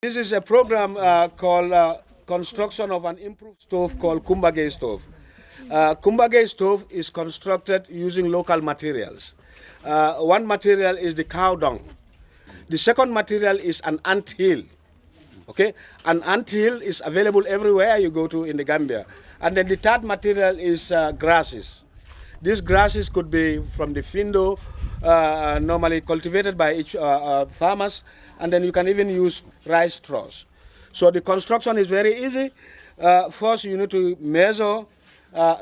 This is a program called construction of an improved stove called Kumba Gaye stove. Kumba Gaye stove is constructed using local materials. One material is the cow dung. The second material is an ant hill. Okay, an ant hill is available everywhere you go to in the Gambia. And then the third material is grasses. These grasses could be from the findo, normally cultivated by each farmers, and then you can even use rice straws. So the construction is very easy. First, you need to measure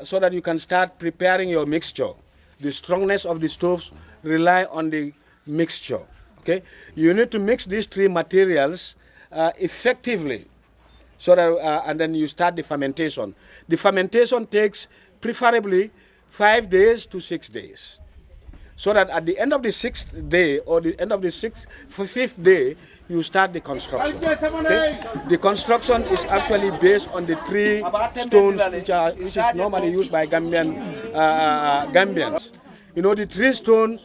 so that you can start preparing your mixture. The strongness of the stoves rely on the mixture. Okay, you need to mix these three materials effectively, so that and then you start the fermentation. The fermentation takes preferably 5 days to 6 days, so that at the end of the 6th day or the end of the 5th day, you start the construction. Okay? The construction is actually based on the three stones which is normally used by Gambians. You know, the three stones,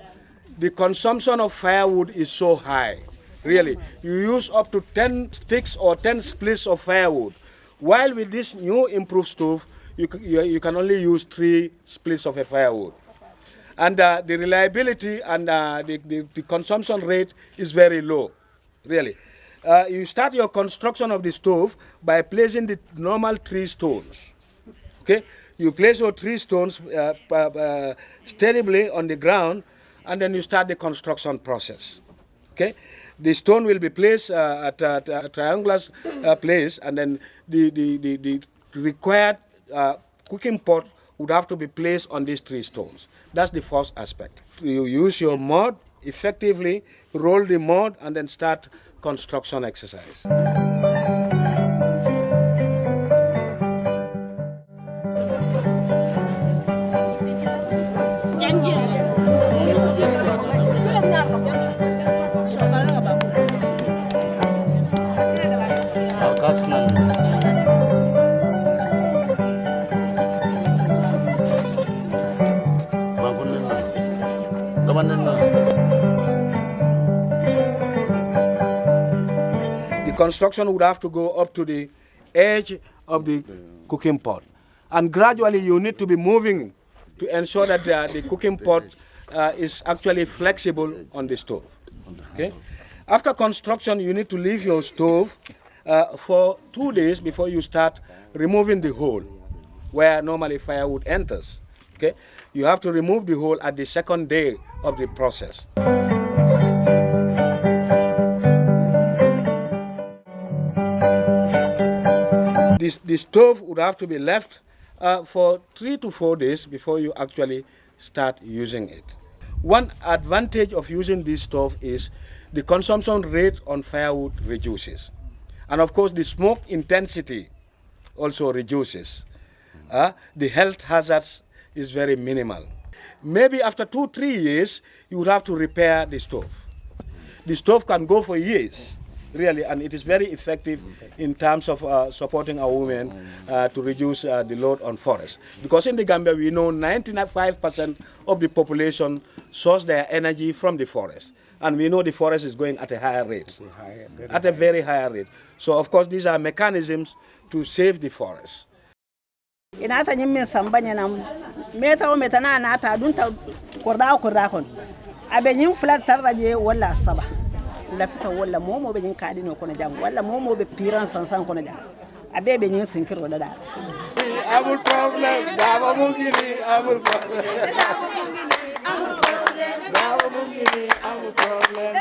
the consumption of firewood is so high. Really, you use up to 10 sticks or 10 splits of firewood. While with this new improved stove, you can only use 3 splits of a firewood. And the reliability and the consumption rate is very low, really. You start your construction of the stove by placing the normal 3 stones. Okay, you place your 3 stones steadily on the ground, and then you start the construction process. Okay, the stone will be placed at a triangular place, and then the required cooking pot would have to be placed on these 3 stones. That's the first aspect. You use your mud effectively, roll the mud, and then start construction exercise. The construction would have to go up to the edge of the cooking pot. And gradually you need to be moving to ensure that the cooking pot is actually flexible on the stove. Okay? After construction, you need to leave your stove for 2 days before you start removing the hole where normally firewood enters. Okay? You have to remove the hole at the 2nd day of the process. The stove would have to be left for 3 to 4 days before you actually start using it. One advantage of using this stove is the consumption rate on firewood reduces. And of course, the smoke intensity also reduces. The health hazards is very minimal. Maybe after 2-3 years, you would have to repair the stove. The stove can go for years, really, and it is very effective in terms of supporting our women to reduce the load on forests. Because in the Gambia, we know 95% of the population source their energy from the forest. And we know the forest is going at a higher rate, at a very higher rate. So, of course, these are mechanisms to save the forest. Inata nyimme sambanya na meta o meta na ata dunta korda kon abe nyim flat tarraje wala saba lafita wala momo be nyin kadi no kono jam wala momo be piran sansan kono jam abe be nyin sinkiro dada abul problem daba mungini abul problem abul problem daba mungini abul problem